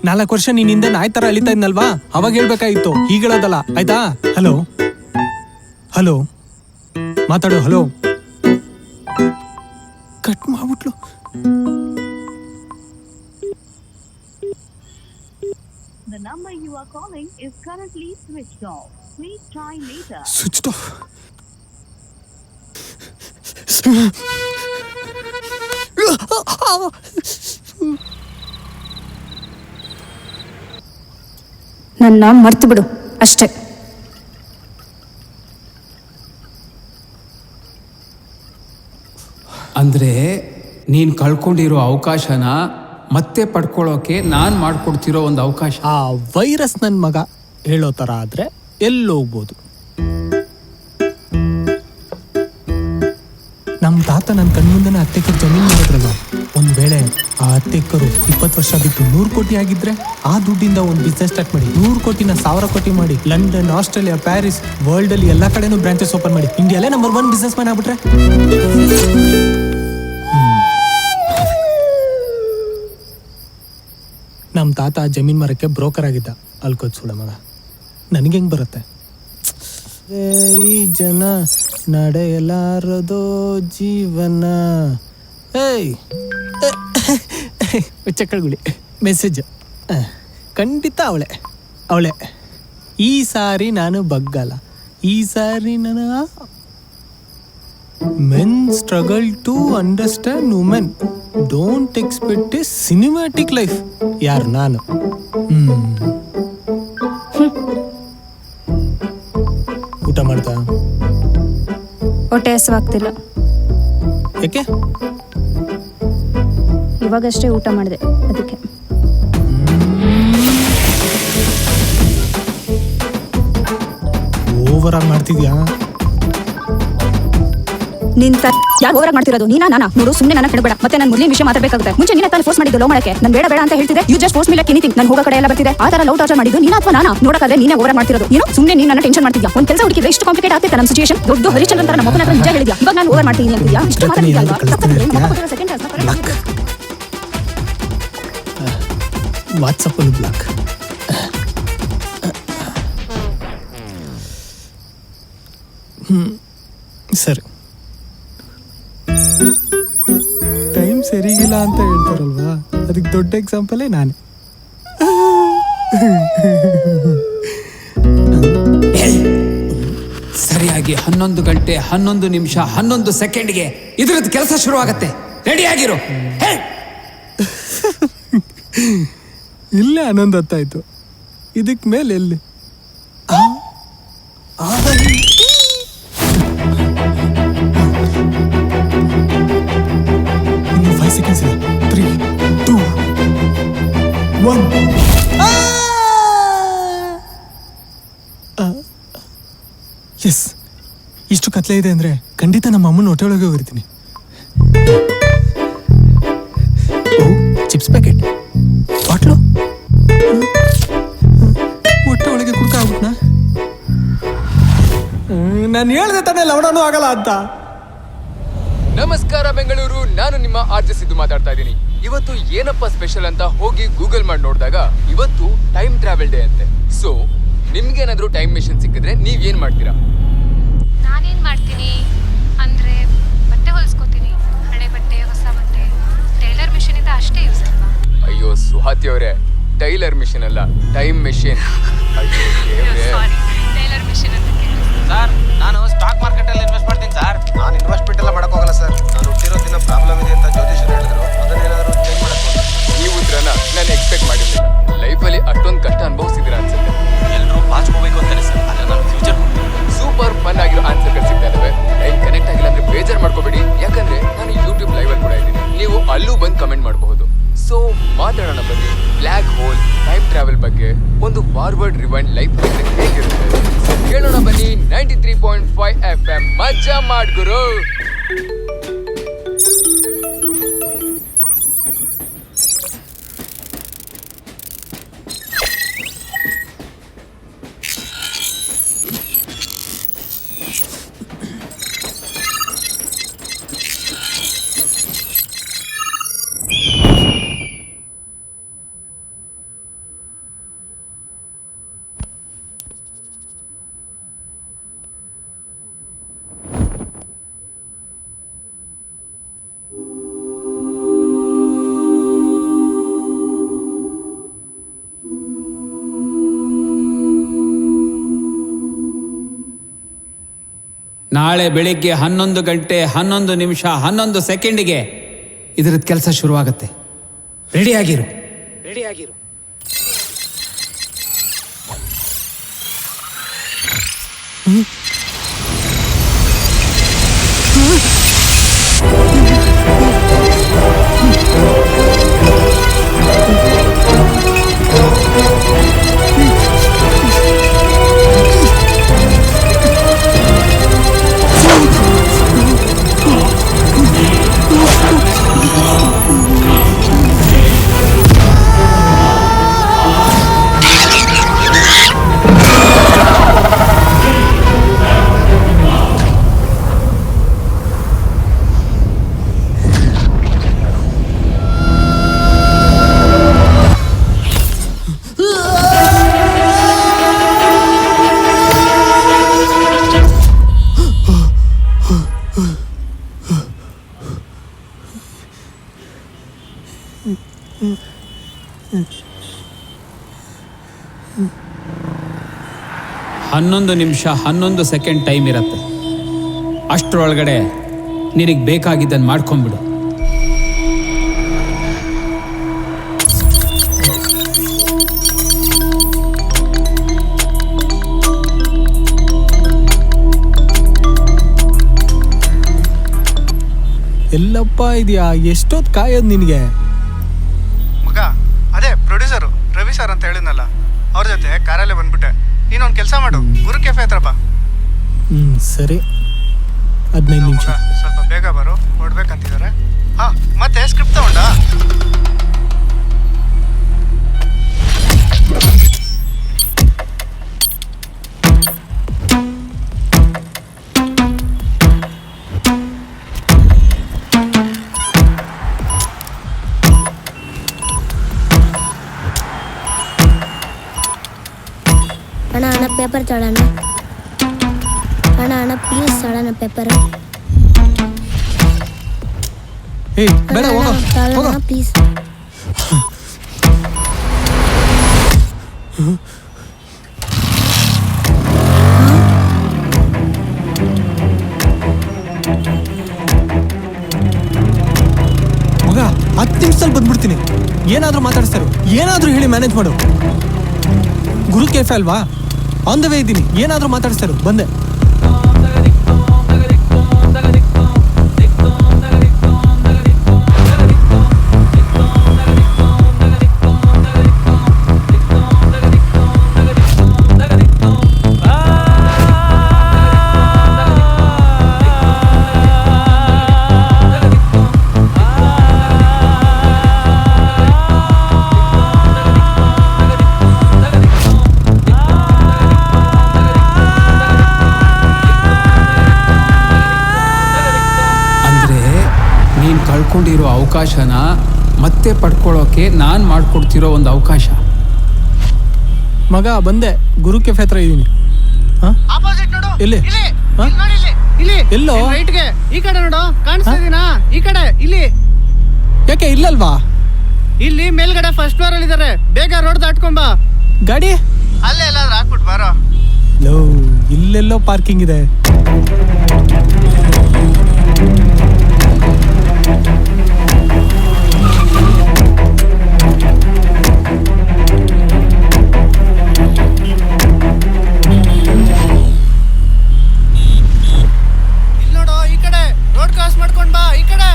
S4: 4 ವರ್ಷ ನೀನಿಂದ ನಾಯಿ ತರ ಅಲಿತಾ ಇದ್ನಲ್ವಾ, ಅವಾಗ ಹೇಳ್ಬೇಕಾಗಿತ್ತು. ಹೀಗೆ ಹೇಳೋದಲ್ಲ, ಆಯ್ತಾ? ಹಲೋ ಹಲೋ ಮಾತಾಡು. ಹಲೋ ಕಟ್ ಮಾಡ್ಬಿಟ್ಲು.
S7: The number you are calling is currently switched off. Please try later.
S4: Switch off.
S5: ನನ್ನ ಮರ್ತು ಬಿಡು ಅಷ್ಟೇ.
S6: ಅಂದ್ರೆ ನೀನ್ ಕಳ್ಕೊಂಡಿರೋ ಅವಕಾಶನ ಮತ್ತೆ ಪಡ್ಕೊಳ್ಳೋಕೆ ನಾನ್ ಮಾಡ್ಕೊಡ್ತಿರೋ ಒಂದು ಅವಕಾಶ.
S4: ಆ ವೈರಸ್ ನನ್ ಮಗ ಹೇಳೋ ತರ ಆದ್ರೆ ಎಲ್ಲೋಗ್ಬೋದು. ನಮ್ ತಾತ ನನ್ನ ಕಣ್ಮುಂದೆನೆ ಹತ್ತೆಕರು ಜಮೀನು ಮಾಡಿದ್ರಲ್ಲ. ಒಂದ್ ವೇಳೆ ಆ ಹತ್ತೆಕರು 20 ವರ್ಷ ಬಿಟ್ಟು 100 ಕೋಟಿ ಆಗಿದ್ರೆ, ಆ ದುಡ್ಡಿಂದ ಒಂದು ಬಿಸ್ನೆಸ್ ಸ್ಟಾರ್ಟ್ ಮಾಡಿ 100 ಕೋಟಿನ 1000 ಕೋಟಿ ಮಾಡಿ ಲಂಡನ್, ಆಸ್ಟ್ರೇಲಿಯಾ, ಪ್ಯಾರಿಸ್, ವರ್ಲ್ಡ್ ಅಲ್ಲಿ ಎಲ್ಲಾ ಕಡೆನೂ ಬ್ರಾಂಚಸ್ ಓಪನ್ ಮಾಡಿ ಇಂಡಿಯಾಲೇ ನಂಬರ್ 1 ಬಿಸ್ನೆಸ್ ಮ್ಯಾನ್ ಆಗ್ಬಿಟ್ರೆ. ನಮ್ ತಾತ ಜಮೀನ್ ಮರಕ್ಕೆ ಬ್ರೋಕರ್ ಆಗಿದ್ದ. ಅಲ್ಕೋದ್ ಸುಳ ಮಗ. ನನಗೆ ಹೆಂಗ್ ಬರುತ್ತೆ? ಈ ಜನ ನಡೆಯಲಾರದೋ ಜೀವನ. ಏಯ್ ಚಕ್ಕಳ್ಗುಳಿ ಮೆಸೇಜ್. ಖಂಡಿತ ಅವಳೆ. ಈ ಸಾರಿ ನಾನು ಬಗ್ಗಲ್ಲ. ಈ ಸಾರಿ ನಾನು men struggle to understand women. Don't expect a cinematic life. ಯಾರು ನಾನು? ಊಟ ಮಾಡ್ತಾ?
S5: ಹೊಟ್ಟೆ ಹಸುವಾಗ್ತಿಲ್ಲ.
S4: ಯಾಕೆ?
S5: ಇವಾಗಷ್ಟೇ ಊಟ ಮಾಡಿದೆ, ಅದಕ್ಕೆ.
S4: ಓವರ್ ಆಗಿ ಮಾಡ್ತಿದ್ಯಾ?
S5: ನಿಂತ ಯಾರು ಓವರ್ ಮಾಡ್ತಿರೋದು? ನೀನಾ ನಾನಾ? ನೋಡು, ಸುಮ್ಮನೆ ನನ್ನ ಕೆಡಬೇಡ. ಮತ್ತೆ ನಾನು ಮೊದಲಿನ ವಿಷಯ ಮಾತಾಡಬೇಕಾಗುತ್ತೆ. ಮುಂಚೆ ನೀನ ತಾನು ಫೋರ್ಸ್ ಮಾಡಿದ್ದು ಲವ್ ಮಾಡಕ್ಕೆ. ನಾನು ಬೇಡ ಬೇಡ ಅಂತ ಹೇಳ್ತಿದ್ದೆ. You just force me like anything. ನಾನು ಹೋಗೋ ಕಡೆ ಎಲ್ಲ ಬರ್ತಿದೆ. ಆ ತರ ಲವ್ ಟಾರ್ಚರ್ ಮಾಡಿದ್ದು ನೀನಾ ಅಥವಾ ನಾನಾ? ನೋಡಕಾದ್ರೆ ನೀನೇ ಓವರ್ ಮಾಡ್ತಿರೋದು. ಏನು ಸುಮ್ಮನೆ ನೀನು ನನ್ನ ಟೆನ್ಷನ್ ಮಾಡ್ತಿದ್ಯಾ? ಒಂದು ಕೆಲಸ ಹುಡುಕಿದ್ರೆ ಇಷ್ಟು ಕಾಂಪ್ಲಿಕೇಟ್ ಆಗ್ತಿತ್ತು ನಮ್ಮ ಸಿಚುಯೇಷನ್. ದೊಡ್ಡ ಹರಿಶ್ಚಂದ್ರ ಅಂತ ನಮ್ಮ ಅಪ್ಪನ ಹತ್ರ ನಿಜ ಹೇಳಿದ್ಯಾ? ಇವಾಗ ನಾನು ಓವರ್ ಮಾಡ್ತೀನಿ ಅಂತಿದ್ಯಾ? ಇಷ್ಟು ಮಾತಾಡ್ತಿದ್ಯಾ ಅಲ್ವಾ?
S4: ವಾಟ್ಸಪ್ ಅಲ್ಲಿ ಬ್ಲಾಕ್. ಸರಿ, ಟೈಮ್ ಸರಿಗಿಲ್ಲ ಅಂತ ಹೇಳ್ತಾರಲ್ವಾ, ಅದಕ್ಕೆ ದೊಡ್ಡ ಎಕ್ಸಾಂಪಲೇ ನಾನು.
S6: ಸರಿಯಾಗಿ 11 ಗಂಟೆ 11 ನಿಮಿಷ 11 ಸೆಕೆಂಡ್ಗೆ ಇದ್ರದ್ದು ಕೆಲಸ ಶುರು ಆಗತ್ತೆ. ರೆಡಿ ಆಗಿರೋ.
S4: ಇಲ್ಲೇ 11:10 ಇದಕ್ ಮೇಲೆ ಎಲ್ಲಿ? ಇನ್ನು 5 seconds ಇದೆ. 3, 2, 1. ಎಸ್, ಇಷ್ಟು ಕತ್ಲೆ ಇದೆ ಅಂದ್ರೆ ಖಂಡಿತ ನಮ್ಮ ಅಮ್ಮನ ಹೊಟ್ಟೆ ಒಳಗೆ ಹೋಗಿರ್ತೀನಿ. ಚಿಪ್ಸ್ ಪ್ಯಾಕೆಟ್, ಬಾಟ್ಲು, ಹೊಟ್ಟೆ ಒಳಗೆ ಕುಡ್ಕ ಆಗ್ಬಿಟ್ನಾ? ನಾನು ಹೇಳ್ದೆ ತಾನೇ ಲವಣನೂ ಆಗಲ್ಲ ಅಂತ.
S1: ನಮಸ್ಕಾರ ಬೆಂಗಳೂರು, ನಾನು ನಿಮ್ಮ ಆರ್ಜೆ ಸಿದ್ದು ಮಾತಾಡ್ತಾ ಇದ್ದೀನಿ. ಇವತ್ತು ಏನಪ್ಪ ಸ್ಪೆಷಲ್ ಅಂತ ಹೋಗಿ ಗೂಗಲ್ ಮಾಡಿ ನೋಡಿದಾಗ ಇವತ್ತು ಟೈಮ್ ಟ್ರಾವೆಲ್ ಡೇ ಅಂತೆ. ಸೊ ನಿಮ್ಗೇನಾದ್ರೂ ಟೈಮ್ ಮಿಷನ್ ಸಿಕ್ಕಿದ್ರೆ ನೀವ್ ಏನ್ ಮಾಡ್ತೀರಾ?
S8: ನಾನೇನ್ ಮಾಡ್ತೀನಿ ಅಂದ್ರೆ ಬಟ್ಟೆ ಹೊಲಿಸ್ಕೋತೀನಿ. ಹಳೆ ಬಟ್ಟೆ, ಹೊಸ ಬಟ್ಟೆ, ಟೈಲರ್ ಮಿಷನ್ ಇಂದ ಅಷ್ಟೇ ಯೂಸ್ ಅಲ್ವಾ?
S1: ಅಯ್ಯೋ ಸುಹಾತಿ ಅವರೇ, ಟೈಲರ್ ಮಿಷಿನ್ ಅಲ್ಲ, ಟೈಮ್ ಮೆಷಿನ್. ಅಯ್ಯೋ ದೇವ್ರೇ.
S8: ಟೈಲರ್ ಮಿಷನ್ ಅಂತ
S9: ಸರ್, ನಾನು ಸ್ಟಾಕ್ ಮಾರ್ಕೆಟ್ ಅಲ್ಲಿ ಇನ್ವೆಸ್ಟ್ ಮಾಡ್ತೀನಿ ಸರ್.
S3: ನಾನು ಇನ್ವೆಸ್ಟ್ಮೆಂಟ್ ಎಲ್ಲ ಮಾಡಕ್ ಹೋಗಲ್ಲ ಸರ್. ನಾನು ಹುಟ್ಟಿರೋ ದಿನ ಪ್ರಾಬ್ಲಮ್ ಇದೆ ಅಂತ ಜ್ಯೋತಿಷರು ಹೇಳಿದ್ರು, ಅದನ್ನೇನಾದ್ರೂ ಚೇಂಜ್ ಮಾಡಕ್
S1: ಈ ಉತ್ತರನ ನಾನು ಎಕ್ಸ್ಪೆಕ್ಟ್ ಮಾಡಿರ್ಲಿಲ್ಲ. ಲೈಫಲ್ಲಿ ಅಷ್ಟೊಂದು ಕಷ್ಟ ಅನುಭವಿಸಿದಿರ ಅನ್ಸುತ್ತೆ.
S9: ಎಲ್ಲರೂ ಪಾಸ್ ಹೋಗ್ಬೇಕು ಅಂತಾರೆ ಸರ್, ಅಲ್ಲ ನಾನು ಫ್ಯೂಚರ್
S1: ಸೂಪರ್ ಫನ್ ಆಗಿರೋ ಆನ್ಸರ್ಗಳು ಸಿಗ್ತಾ ಇದಾವೆ. ಲೈನ್ ಕನೆಕ್ಟ್ ಆಗಿಲ್ಲ ಅಂದ್ರೆ ಬೇಜಾರು ಮಾಡ್ಕೋಬೇಡಿ, ಯಾಕಂದ್ರೆ ನಾನು ಯೂಟ್ಯೂಬ್ ಲೈವ್ ಅಲ್ಲಿ ಕೂಡ ಇದ್ದೀನಿ. ನೀವು ಅಲ್ಲೂ ಬಂದು ಕಮೆಂಟ್ ಮಾಡಬಹುದು. ಸೊ ಮಾತಾಡೋಣ ಬನ್ನಿ ಬ್ಲ್ಯಾಕ್ ಹೋಲ್ ಟೈಮ್ ಟ್ರಾವೆಲ್ ಬಗ್ಗೆ. ಒಂದು ಫಾರ್ವರ್ಡ್ ರಿವೈಂಡ್ ಲೈಫ್ ಹೇಗಿರುತ್ತೆ ಸೊ ಕೇಳೋಣ ಬನ್ನಿ. 93.5 FM ಮಜಾ ಮಾಡ್ಗುರು.
S6: ನಾಳೆ ಬೆಳಿಗ್ಗೆ 11 ಗಂಟೆ 11 ನಿಮಿಷ 11 ಸೆಕೆಂಡಿಗೆ ಇದರದ್ದು ಕೆಲಸ ಶುರುವಾಗುತ್ತೆ. ರೆಡಿಯಾಗಿರು. ಹನ್ನೊಂದು ನಿಮಿಷ 11 ಸೆಕೆಂಡ್ ಟೈಮ್ ಇರುತ್ತೆ. ಅಷ್ಟರೊಳಗಡೆ ನಿನಗೆ ಬೇಕಾಗಿದ್ದನ್ನು ಮಾಡ್ಕೊಂಬಿಡು.
S4: ಎಲ್ಲಪ್ಪ ಇದೆಯಾ? ಎಷ್ಟೊತ್ತು ಕಾಯೋದು ನಿನಗೆ?
S10: ಮಗ, ಅದೇ ಪ್ರೊಡ್ಯೂಸರು ರವಿ ಸರ್ ಅಂತ ಹೇಳಿದ್ನಲ್ಲ, ಅವ್ರ ಜೊತೆ ಕಾರಲ್ಲೇ ಬಂದ್ಬಿಟ್ಟೆ. ನೀನೊಂದು ಕೆಲಸ ಮಾಡು, ಗುರು ಕೆಫೆ ಹತ್ರ ಬಾ.
S4: ಸರಿ, 15 ನಿಮಿಷ.
S10: ಸ್ವಲ್ಪ ಬೇಗ ಬರು, ಹೊಡ್ಬೇಕಂತಿದ್ದಾರೆ. ಹಾಂ, ಮತ್ತೆ ಸ್ಕ್ರಿಪ್ಟ್ ತಗೊಂಡಾ?
S11: ಅಣ್ಣ ಪೇಪರ್ ತಗೊಳ್ಳೋಣ. ಅಣ್ಣ ಪ್ಲೀಸ್ ತಗೊಳ್ಳೋಣ ಪೇಪರ್.
S4: ಬೇಡ, ಹೋಗೋ
S11: ಪ್ಲೀಸ್.
S4: ಮಗ, 10 ನಿಮಿಷದಲ್ಲಿ ಬಂದ್ಬಿಡ್ತೀನಿ. ಏನಾದರೂ ಮಾತಾಡಿಸ್ತಾರೆ, ಏನಾದರೂ ಹೇಳಿ ಮ್ಯಾನೇಜ್ ಮಾಡು. ಗುರು ಕೆಫೆ ಅಲ್ವಾ, ಆನ್ ದ ವೇ ಇದ್ದೀನಿ. ಏನಾದರೂ ಮಾತಾಡಿಸ್ತಾರೆ, ಬಂದೆ.
S6: ಕಳ್ಕೊಂಡಿರೋ ಅವಕಾಶನ ಮತ್ತೆ ಪಡ್ಕೊಳ್ಳೋಕೆ ನಾನು ಮಾಡ್ಕೊಡ್ತಿರೋ ಒಂದು ಅವಕಾಶ.
S4: ಮಗ ಬಂದೆ, ಗುರು ಕೆಫೆ ಹತ್ರ ಇದ್ದೀನಿ.
S10: ಆಪೋಸಿಟ್ ನೋಡು,
S4: ಎಲ್ಲಿ?
S10: ಇಲ್ಲಿ ನೋಡಿ, ಇಲ್ಲಿ
S4: ಎಲ್ಲೋ?
S10: ರೈಟ್ಗೆ ಈ ಕಡೆ ನೋಡು, ಕಾಣಿಸ್ತಾ ಇದೀನಾ? ಈ ಕಡೆ, ಇಲ್ಲಿ.
S4: ಯಾಕೆ ಇಲ್ಲಲ್ವಾ?
S10: ಇಲ್ಲಿ ಮೇಲ್ಗಡೆ ಫಸ್ಟ್ ಫ್ಲೋರ್ ಅಲ್ಲಿ ಇದಾರೆ, ಬೇಗ ರೋಡ್ ದಾಟ್ಕೊಂಬಾ.
S4: ಗಾಡಿ
S10: ಅಲ್ಲೇ ಎಲ್ಲಾದ್ರೂ ಹಾಕ್ಬಿಟ್ಟು ಬಾರೋ.
S4: ಲೋ, ಇಲ್ಲೆಲ್ಲೋ ಪಾರ್ಕಿಂಗ್ ಇದೆ.
S10: ಇಲ್ಲಿ ನೋಡು, ಈ ಕಡೆ ರೋಡ್ ಕ್ರಾಸ್ ಮಾಡ್ಕೊಂಡ್ ಬಾ, ಈ ಕಡೆ.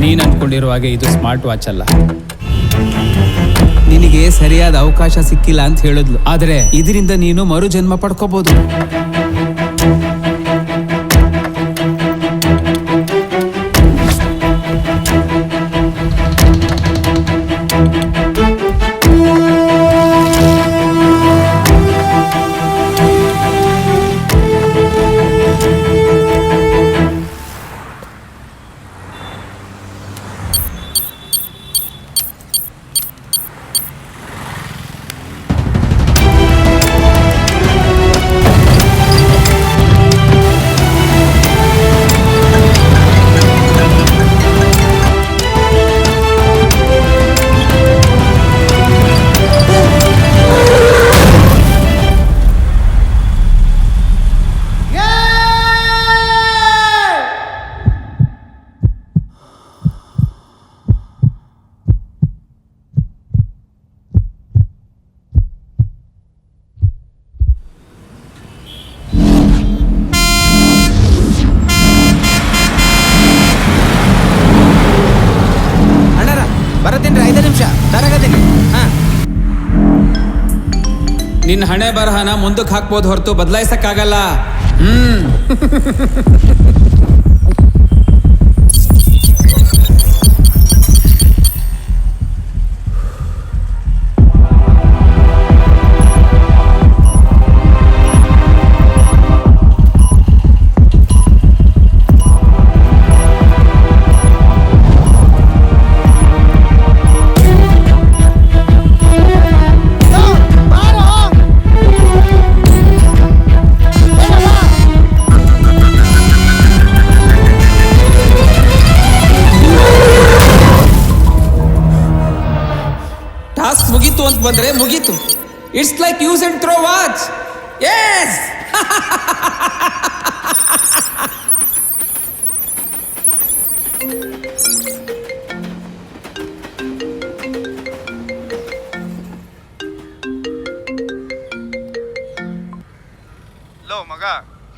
S6: ನೀನ್ ಅನ್ಕೊಂಡಿರುವ ಹಾಗೆ ಇದು ಸ್ಮಾರ್ಟ್ ವಾಚ್ ಅಲ್ಲ. ನಿನಗೆ ಸರಿಯಾದ ಅವಕಾಶ ಸಿಕ್ಕಿಲ್ಲ ಅಂತ ಹೇಳಿದ್ಲು, ಆದ್ರೆ ಇದರಿಂದ ನೀನು ಮರು ಜನ್ಮ ಪಡ್ಕೋಬಹುದು. ನಿನ್ನ ಹಣೆ ಬರಹನ ಮುಂದಕ್ಕೆ ಹಾಕ್ಬೋದು ಹೊರತು ಬದಲಾಯಿಸಕ್ಕಾಗಲ್ಲ. ಟಾಸ್ಕ್ ಮುಗೀತು ಅಂತ ಬಂದ್ರೆ ಮುಗೀತು. It's like use and throw watch. Yes.
S10: ಲೋ ಮಗ,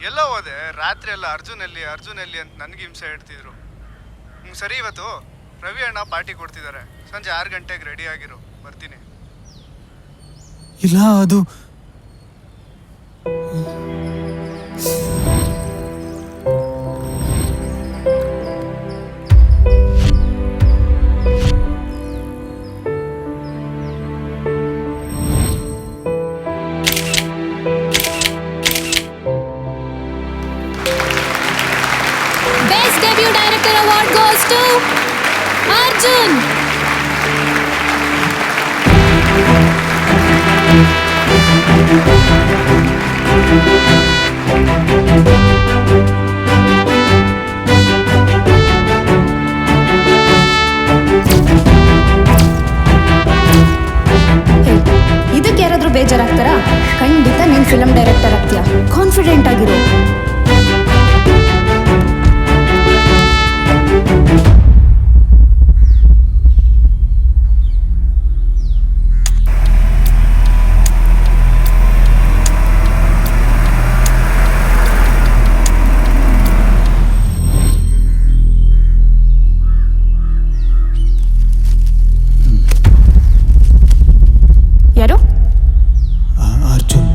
S10: ಎಲ್ಲ ಹೋದೆ ರಾತ್ರಿ ಎಲ್ಲ ಅರ್ಜುನ್ ಎಲ್ಲಿ ಅಂತ ನನಗೆ ಹಿಂಸೆ ಇಡ್ತಿದ್ರು. ಸರಿ, ಇವತ್ತು ರವಿ ಅಣ್ಣ ಪಾರ್ಟಿ ಕೊಡ್ತಿದ್ದಾರೆ. ಸಂಜೆ 6 ಗಂಟೆಗೆ ರೆಡಿ ಆಗಿರು, ಬರ್ತೀನಿ.
S4: ಇಲ್ಲ, ಅದು
S5: Best Debut Director Award goes to Arjun. ಇದಕ್ಕೆ ಯಾರಾದ್ರೂ ಬೇಜಾರಾಗ್ತಾರಾ? ಖಂಡಿತ ನೀನ್ ಫಿಲಂ ಡೈರೆಕ್ಟರ್ ಆಗ್ತೀಯ. ಕಾನ್ಫಿಡೆಂಟ್ ಆಗಿರು. ಯಾರು?
S4: ಅರ್ಜುನ್.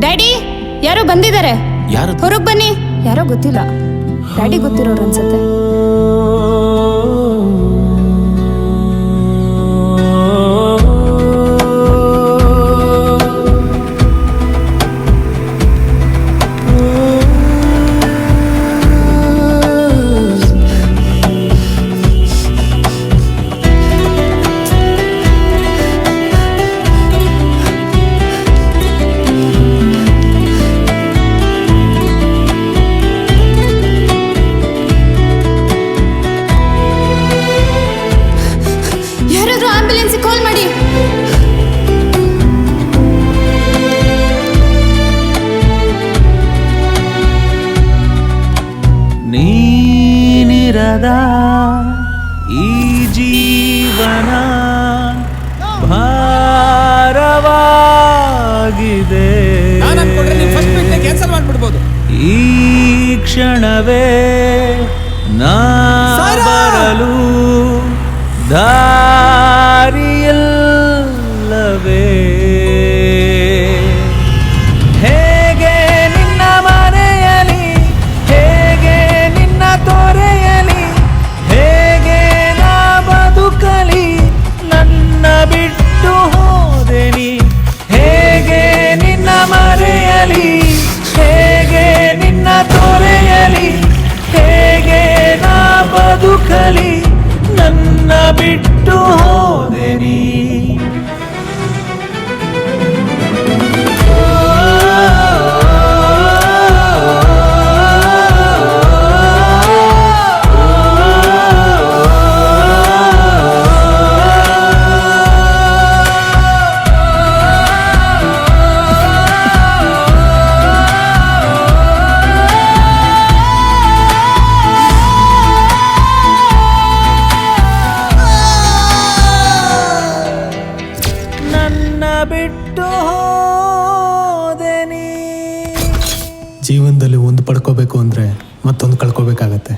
S5: ಡ್ಯಾಡಿ, ಯಾರೋ ಬಂದಿದ್ದಾರೆ.
S2: ಯಾರು?
S5: ಹೊರಗ್ ಬನ್ನಿ. ಯಾರೋ ಗೊತ್ತಿಲ್ಲ, ಡ್ಯಾಡಿ ಗೊತ್ತಿರೋರು ಅನ್ಸುತ್ತೆ.
S12: ಇರದ ಈ ಜೀವನ ಭಾರವಾಗಿದೆ.
S6: ನಾನು ಅನ್ಕೊಂಡ್ರೆ ನೀವು ಫಸ್ಟ್ ಮೀಟ್ನ ಕ್ಯಾನ್ಸಲ್ ಮಾಡ್ಬಿಡ್ಬೋದು.
S12: ಈ ಕ್ಷಣವೇ ನಾ ಬರಲು ದಾರಿಯಲ್ಲವೇ. ಹೇಗೆ ನಿನ್ನ ಮನೆಯಲಿ, ಹೇಗೆ ನಿನ್ನ ತೊರೆಯಲಿ, ಹೇಗೆ ನಾ ಬದುಕಲಿ, ನನ್ನ ಬಿಟ್ಟು ಹೋದೆ ನೀ. ಹೇಗೆ ನಿನ್ನ ಮರೆಯಲಿ, ಹೇಗೆ ನಿನ್ನ ತೊರೆಯಲಿ, ಹೇಗೆ ನಾ ಬದುಕಲಿ, ನನ್ನ ಬಿಟ್ಟು ಹೋದೆ ನೀ. ಬಿಟ್ಟು ಹೋದೆ ನೀ.
S4: ಜೀವನದಲ್ಲಿ ಒಂದು ಪಡ್ಕೋಬೇಕು ಅಂದರೆ ಮತ್ತೊಂದು ಕಳ್ಕೋಬೇಕಾಗತ್ತೆ.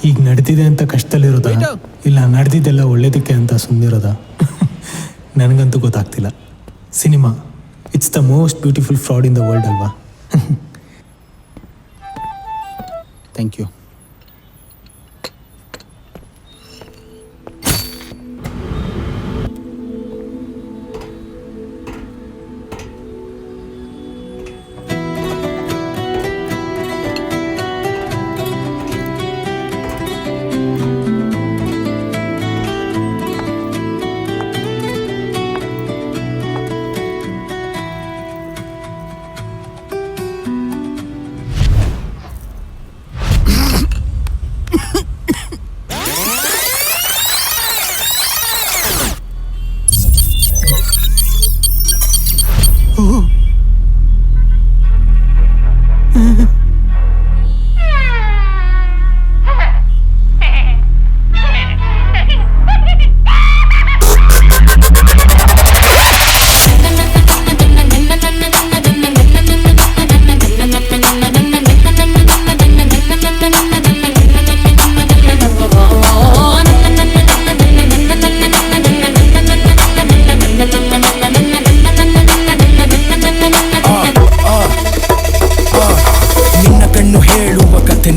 S4: ಈಗ ನಡೆದಿದೆ ಅಂತ ಕಷ್ಟದಲ್ಲಿರೋದ, ಇಲ್ಲ ನಡೆದಿದ್ದೆಲ್ಲ ಒಳ್ಳೇದಕ್ಕೆ ಅಂತ ಸುಮ್ಮನಿರೋದ, ನನಗಂತೂ ಗೊತ್ತಾಗ್ತಿಲ್ಲ. Cinema it's the most beautiful fraud in the world ಅಲ್ವಾ? Thank you.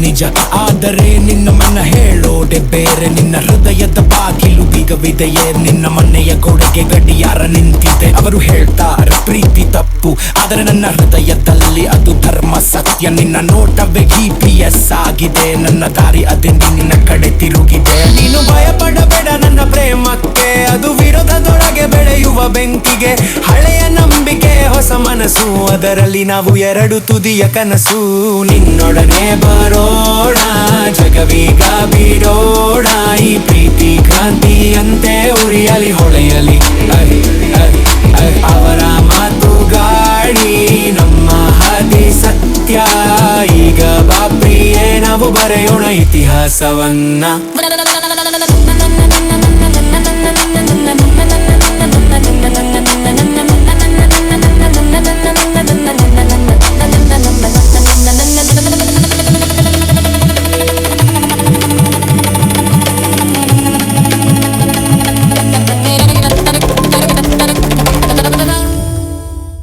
S12: ನಿಜ ಆದರೆ ನಿನ್ನ ಮನ ಹೇಳೋಡೆ ಬೇರೆ. ನಿನ್ನ ಹೃದಯದ ಬಾಗಿಲು ಬೀಗವಿದೆಯೇ, ನಿನ್ನ ಮನೆಯ ಗೋಡೆಗೆ ಗಡಿಯಾರ ನಿಂತಿದೆ. ಅವರು ಹೇಳ್ತಾರೆ ಪ್ರೀತಿ ತಪ್ಪು, ಆದರೆ ನನ್ನ ಹೃದಯದಲ್ಲಿ ಅದು ಧರ್ಮ ಸತ್ಯ. ನಿನ್ನ ನೋಟವೇ GPS ಆಗಿದೆ, ನನ್ನ ದಾರಿ ಅದೇ ನಿನ್ನ ಕಡೆ ತಿರುಗಿದೆ. ನೀನು ಭಯ ಪಡಬೇಡ ನನ್ನ ಪ್ರೇಮಕ್ಕೆ, ಅದು ವಿರೋಧದೊಳಗೆ ಬೆಳೆಯುವ ಬೆಂಕಿಗೆ. ಹಳೆಯ ನಂಬಿಕೆ ಹೊಸ ಮನಸ್ಸು, ಅದರಲ್ಲಿ ನಾವು ಎರಡು ತುದಿಯ ಕನಸು. ನಿನ್ನೊಡನೆ ಬರೋಣ ಜಗವೀಗ ಬಿಡೋಣ, ಈ ಪ್ರೀತಿ ಕ್ರಾಂತಿಯಂತೆ ಉರಿಯಲಿ ಹೊಳೆಯಲಿ. ಅವರ ಮಾತು ಗಾಳಿ, ನಮ್ಮ ಹಾದಿ ಸತ್ಯ. ಈಗ ಬಾಪ್ರಿಯೇ ನಾವು ಬರೆಯೋಣ ಇತಿಹಾಸವನ್ನ.